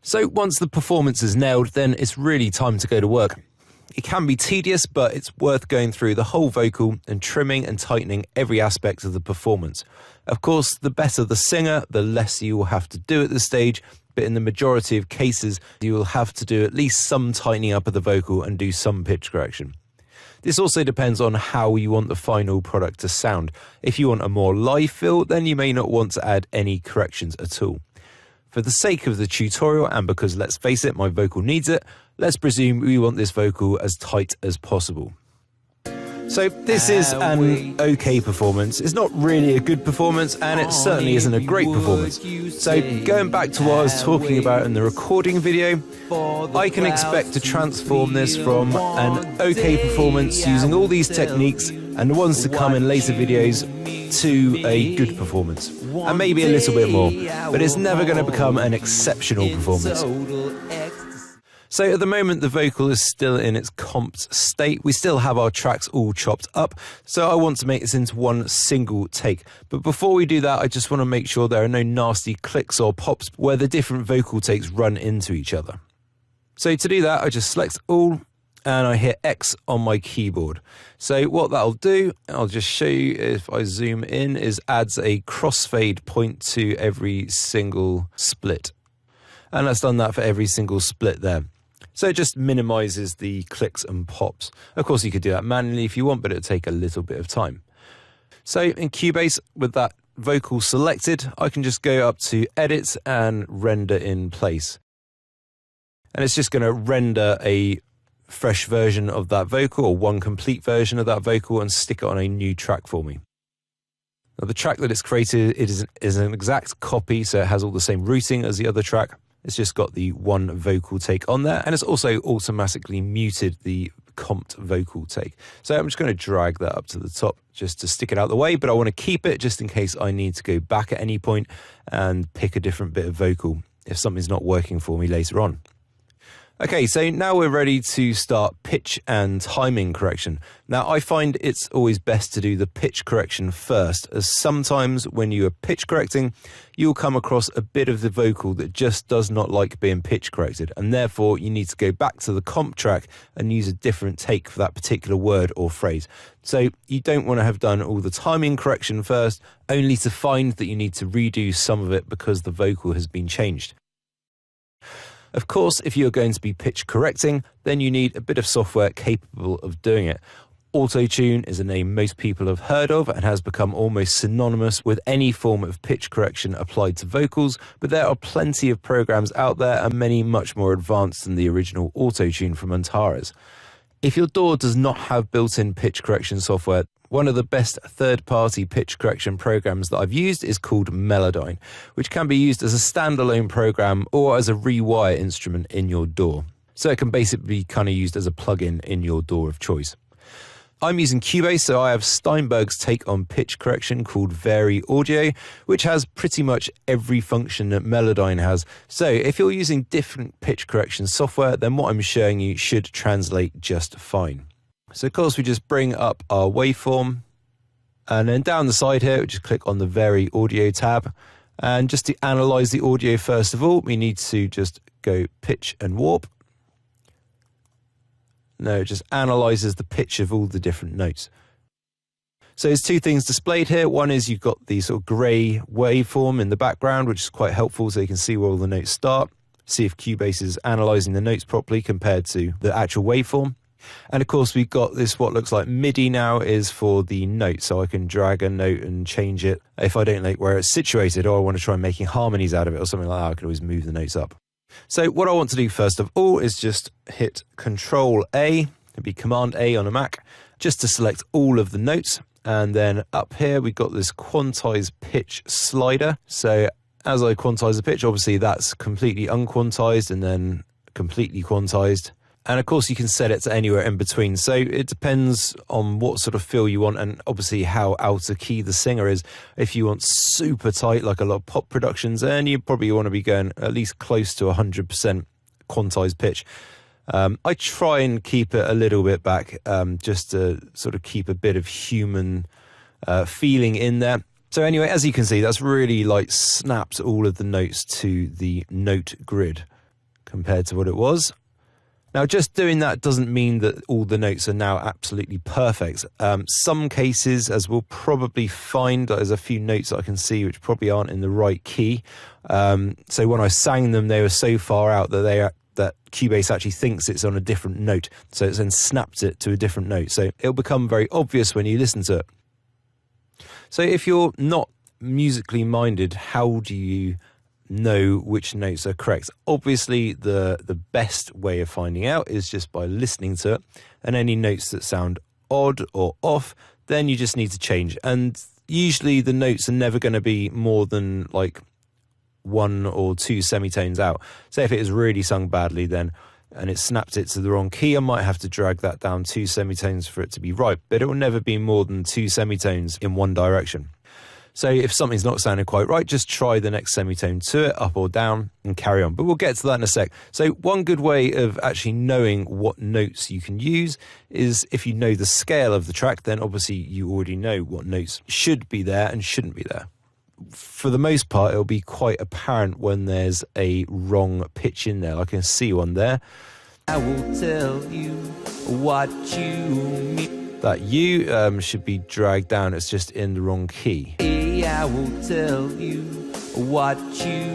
So once the performance is nailed, then it's really time to go to work. It can be tedious, but it's worth going through the whole vocal and trimming and tightening every aspect of the performance. Of course, the better the singer, the less you will have to do at this stage, but in the majority of cases, you will have to do at least some tightening up of the vocal and do some pitch correction. This also depends on how you want the final product to sound. If you want a more live feel, then you may not want to add any corrections at all. For the sake of the tutorial, and because let's face it, my vocal needs it, let's presume we want this vocal as tight as possible. So this is an okay performance. It's not really a good performance, and it certainly isn't a great performance. So going back to what I was talking about in the recording video, I can expect to transform this from an okay performance using all these techniques and the ones to come in later videos to a good performance, and maybe a little bit more, but it's never going to become an exceptional performance. So at the moment the vocal is still in its comped state. We still have our tracks all chopped up, so I want to make this into one single take. But before we do that, I just want to make sure there are no nasty clicks or pops where the different vocal takes run into each other. So to do that, I just select all and I hit X on my keyboard. So what that'll do, I'll just show you if I zoom in, is adds a crossfade point to every single split. And that's done that for every single split there. So it just minimizes the clicks and pops. Of course, you could do that manually if you want, but it'll take a little bit of time. So in Cubase, with that vocal selected, I can just go up to Edit and Render in Place. And it's just going to render a fresh version of that vocal, or one complete version of that vocal, and stick it on a new track for me. Now the track that it's created is an exact copy, so it has all the same routing as the other track. It's just got the one vocal take on there, and it's also automatically muted the comped vocal take. So I'm just going to drag that up to the top just to stick it out of the way, but I want to keep it just in case I need to go back at any point and pick a different bit of vocal if something's not working for me later on. Okay, so now we're ready to start pitch and timing correction. Now, I find it's always best to do the pitch correction first, as sometimes when you are pitch correcting, you'll come across a bit of the vocal that just does not like being pitch corrected, and therefore you need to go back to the comp track and use a different take for that particular word or phrase. So you don't want to have done all the timing correction first, only to find that you need to redo some of it because the vocal has been changed. Of course, if you're going to be pitch correcting, then you need a bit of software capable of doing it. Auto-tune is a name most people have heard of and has become almost synonymous with any form of pitch correction applied to vocals, but there are plenty of programs out there and many much more advanced than the original Auto-tune from MYRAZ. If your DAW does not have built-in pitch correction software, one of the best third-party pitch correction programs that I've used is called Melodyne, which can be used as a standalone program or as a rewire instrument in your DAW. So it can basically be kind of used as a plugin in your DAW of choice. I'm using Cubase, so I have Steinberg's take on pitch correction called Vary Audio, which has pretty much every function that Melodyne has. So if you're using different pitch correction software, then what I'm showing you should translate just fine. So of course we just bring up our waveform, and then down the side here, we just click on the Vary Audio tab. And just to analyze the audio first of all, we need to just go pitch and warp. No, it just analyzes the pitch of all the different notes. So there's two things displayed here. One is you've got the sort of grey waveform in the background, which is quite helpful so you can see where all the notes start, see if Cubase is analysing the notes properly compared to the actual waveform. And of course we've got this what looks like MIDI now is for the note, so I can drag a note and change it if I don't like where it's situated, or I want to try making harmonies out of it or something like that. I can always move the notes up. So what I want to do first of all is just hit Control A, it'd be Command A on a Mac, just to select all of the notes. And then up here we've got this quantize pitch slider. So as I quantize the pitch, obviously that's completely unquantized and then completely quantized. And of course you can set it to anywhere in between. So it depends on what sort of feel you want and obviously how out of key the singer is. If you want super tight, like a lot of pop productions, then you probably want to be going at least close to 100% quantized pitch. I try and keep it a little bit back, just to sort of keep a bit of human feeling in there. So anyway, as you can see, that's really like snapped all of the notes to the note grid. compared to what it was. Now, just doing that doesn't mean that all the notes are now absolutely perfect. Some cases, as we'll probably find, there's a few notes that I can see which probably aren't in the right key. So when I sang them, they were so far out that that Cubase actually thinks it's on a different note. So it then snaps it to a different note. So it'll become very obvious when you listen to it. So if you're not musically minded, how do you know which notes are correct? Obviously, the best way of finding out is just by listening to it, and any notes that sound odd or off, then you just need to change. And usually the notes are never going to be more than like 1 or 2 semitones out. Say if it is really sung badly then and it snapped it to the wrong key, I might have to drag that down 2 semitones for it to be right, but it will never be more than 2 semitones in one direction. So if something's not sounding quite right, just try the next semitone to it, up or down, and carry on. But we'll get to that in a sec. So one good way of actually knowing what notes you can use is if you know the scale of the track, then obviously you already know what notes should be there and shouldn't be there. For the most part, it'll be quite apparent when there's a wrong pitch in there. I can see one there. I will tell you what you mean. That U should be dragged down. It's just in the wrong key. I will tell you what you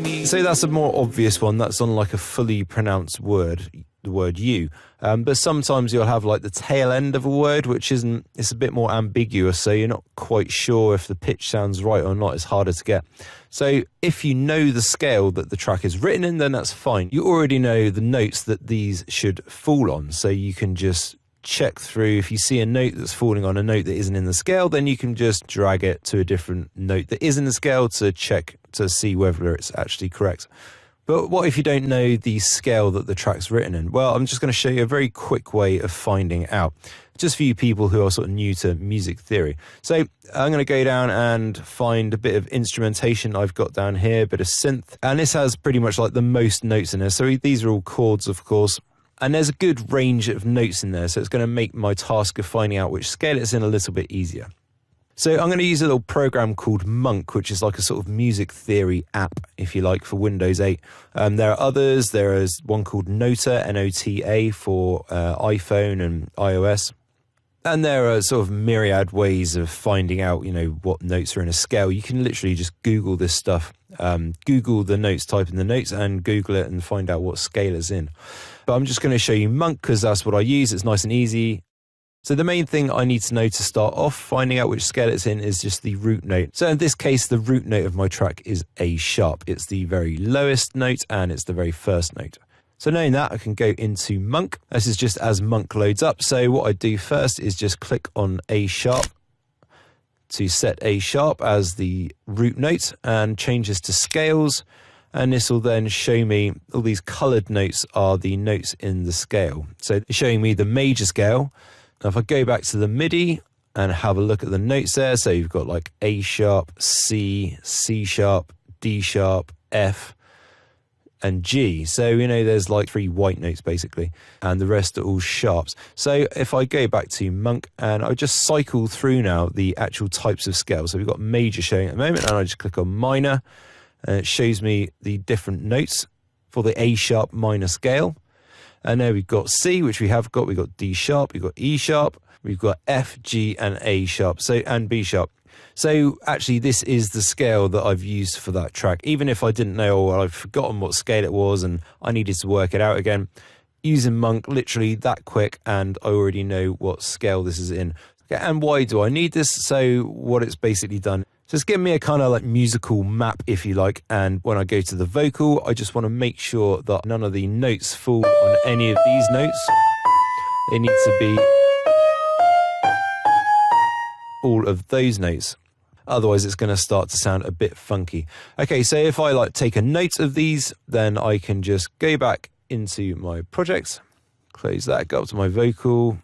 mean. So that's a more obvious one. That's on like a fully pronounced word, the word you. But sometimes you'll have like the tail end of a word, which isn't, it's a bit more ambiguous. So you're not quite sure if the pitch sounds right or not. It's harder to get. So if you know the scale that the track is written in, then that's fine. You already know the notes that these should fall on. So you can just check through. If you see a note that's falling on a note that isn't in the scale, then you can just drag it to a different note that is in the scale to check to see whether it's actually correct. But what if you don't know the scale that the track's written in? Well, I'm just going to show you a very quick way of finding out, just for you people who are sort of new to music theory. So I'm going to go down and find a bit of instrumentation I've got down here, a bit of synth, and this has pretty much like the most notes in there. So these are all chords, of course. And there's a good range of notes in there, so it's going to make my task of finding out which scale it's in a little bit easier. So I'm going to use a little program called Monk, which is like a sort of music theory app, if you like, for Windows 8. There are others. There is one called Nota, N-O-T-A, for iPhone and iOS. And there are sort of myriad ways of finding out, you know, what notes are in a scale. You can literally just Google this stuff. Google the notes, type in the notes, and Google it and find out what scale it's in. But I'm just going to show you Monk because that's what I use. It's nice and easy. So the main thing I need to know to start off finding out which scale it's in is just the root note. So in this case, the root note of my track is A sharp. It's the very lowest note and it's the very first note. So knowing that, I can go into Monk. This is just as Monk loads up. So what I do first is just click on A sharp to set A sharp as the root note and change this to scales. And this will then show me all these colored notes are the notes in the scale. So it's showing me the major scale. Now if I go back to the MIDI and have a look at the notes there, so you've got like A sharp, C, C sharp, D sharp, F, and G. So, you know, there's like 3 white notes basically, and the rest are all sharps. So if I go back to Monk and I just cycle through now the actual types of scales. So we've got major showing at the moment, and I just click on minor, and it shows me the different notes for the A sharp minor scale. And there we've got C, which we've got D sharp, we've got E sharp, we've got F, G, and A sharp, so, and B sharp. So actually this is the scale that I've used for that track. Even if I didn't know, or I've forgotten what scale it was and I needed to work it out again, using Monk literally that quick, and I already know what scale this is in. Okay, and why do I need this? So what it's basically done, just give me a kind of like musical map, if you like, and when I go to the vocal, I just want to make sure that none of the notes fall on any of these notes. They need to be all of those notes. Otherwise it's going to start to sound a bit funky. Okay, so if I like take a note of these, then I can just go back into my project, close that, go up to my vocal.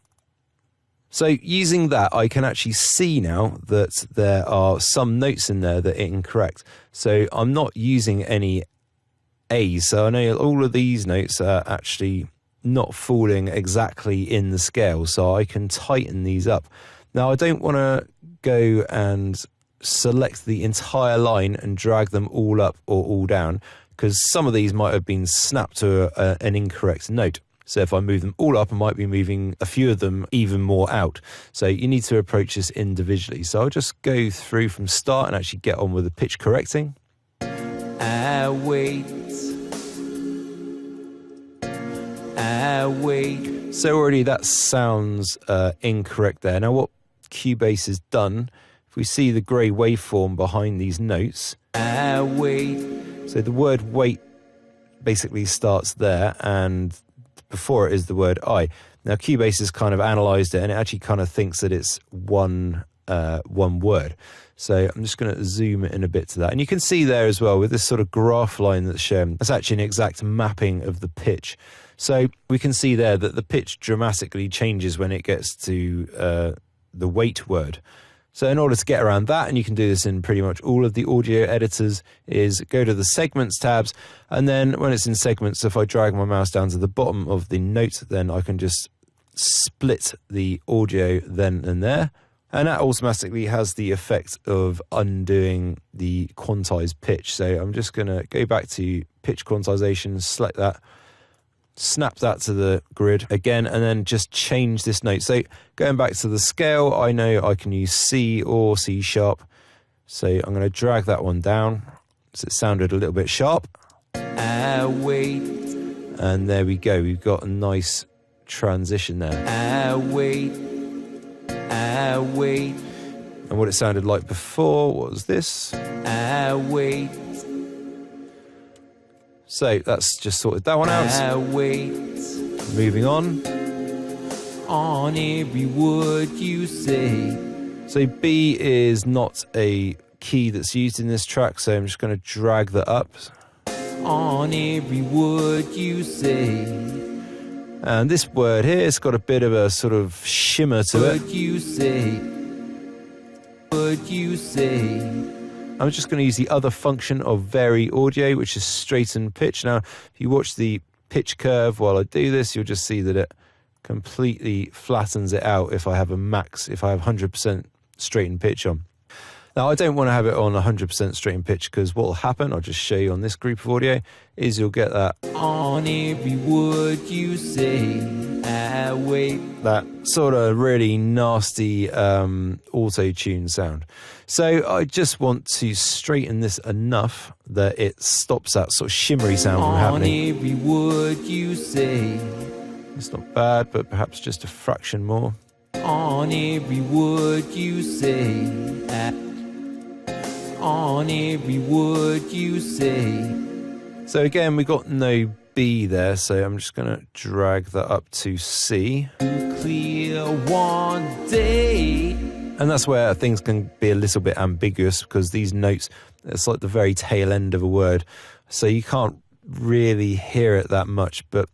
So using that, I can actually see now that there are some notes in there that are incorrect. So I'm not using any A's. So I know all of these notes are actually not falling exactly in the scale. So I can tighten these up. Now I don't want to go and select the entire line and drag them all up or all down. because some of these might have been snapped to an incorrect note. So if I move them all up, I might be moving a few of them even more out. So you need to approach this individually. So I'll just go through from start and actually get on with the pitch correcting. I wait. So already that sounds incorrect there. Now what Cubase has done, if we see the grey waveform behind these notes, so the word wait basically starts there, and before it is the word I. Now Cubase has kind of analysed it, and it actually kind of thinks that it's one word. So I'm just going to zoom in a bit to that. And you can see there as well with this sort of graph line that's shown, that's actually an exact mapping of the pitch. So we can see there that the pitch dramatically changes when it gets to the wait word. So in order to get around that, and you can do this in pretty much all of the audio editors, is go to the segments tabs, and then when it's in segments, if I drag my mouse down to the bottom of the note, then I can just split the audio then and there. And that automatically has the effect of undoing the quantized pitch. So I'm just going to go back to pitch quantization, select that, snap that to the grid again, and then just change this note. So going back to the scale, I know I can use C or C sharp. So I'm going to drag that one down so it sounded a little bit sharp. I wait. And there we go. We've got a nice transition there. I wait. I wait. And what it sounded like before was this. I wait. So that's just sorted that one out. I wait. Moving on every word you say. So B is not a key that's used in this track, so I'm just going to drag that up. On every word you say. And this word here, it's got a bit of a sort of shimmer to it. Word you say. Word you say. I'm just going to use the other function of vary audio, which is straighten pitch. Now, if you watch the pitch curve while I do this, you'll just see that it completely flattens it out if I have a max, if I have 100% straighten pitch on. Now, I don't want to have it on 100% straighten pitch, because what will happen, I'll just show you on this group of audio, is you'll get that on every word you say, I wait. That sort of really nasty auto-tune sound. So I just want to straighten this enough that it stops that sort of shimmery sound from happening. On every word you say. It's not bad, but perhaps just a fraction more. On every word you say. On every word you say. So again, we got no B there, so I'm just going to drag that up to C. Clear one day. And that's where things can be a little bit ambiguous, because these notes, it's like the very tail end of a word, so you can't really hear it that much. But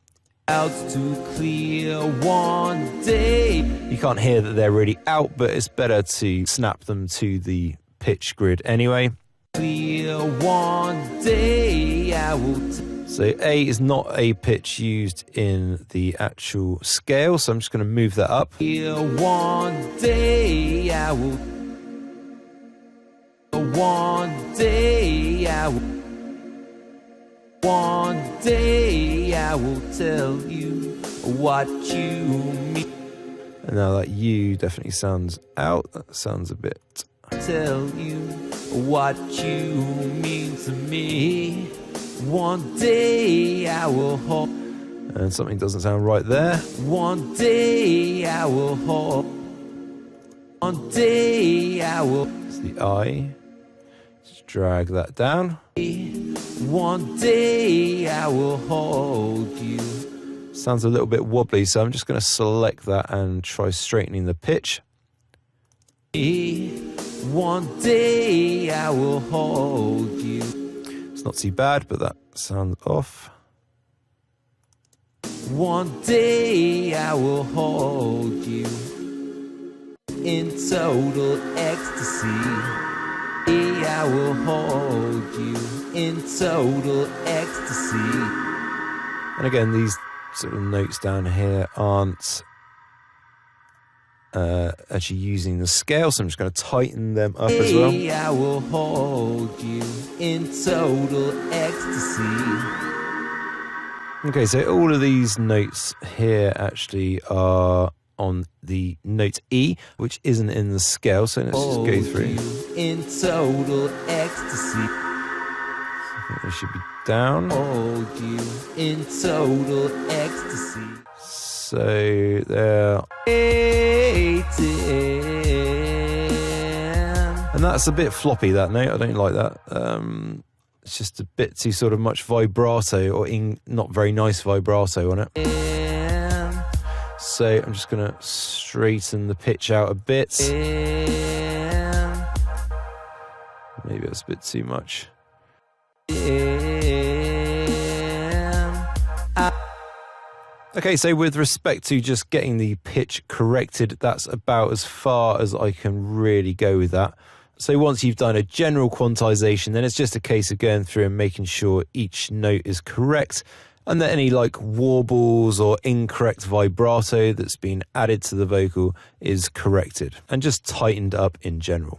out to clear one day, you can't hear that they're really out, but it's better to snap them to the pitch grid anyway. Clear one day, I will. So A is not a pitch used in the actual scale, so I'm just going to move that up. Clear one day, I will. One day, I will. One day, I will tell you what you mean. And now that you definitely sounds out. That sounds a bit. Tell you what you mean to me. One day I will hold. And something doesn't sound right there. One day I will hold. One day I will. It's the I. Just drag that down. One day I will hold you. Sounds a little bit wobbly, so I'm just going to select that and try straightening the pitch. One day I will hold you. It's not too bad, but that sounds off. One day I will hold you in total ecstasy. I will hold you in total ecstasy. And again, these sort of notes down here aren't actually using the scale, so I'm just going to tighten them up as well. I will hold you in total ecstasy. Okay, so all of these notes here actually are on the note E, which isn't in the scale, so let's just go through. In total ecstasy. I think they should be down. Hold you in total ecstasy. So there. And that's a bit floppy, that note. I don't like that. It's just a bit too sort of much vibrato, or not very nice vibrato on it. So I'm just going to straighten the pitch out a bit. Maybe that's a bit too much. Okay, so with respect to just getting the pitch corrected, that's about as far as I can really go with that. So once you've done a general quantization, then it's just a case of going through and making sure each note is correct, and that any like warbles or incorrect vibrato that's been added to the vocal is corrected and just tightened up in general.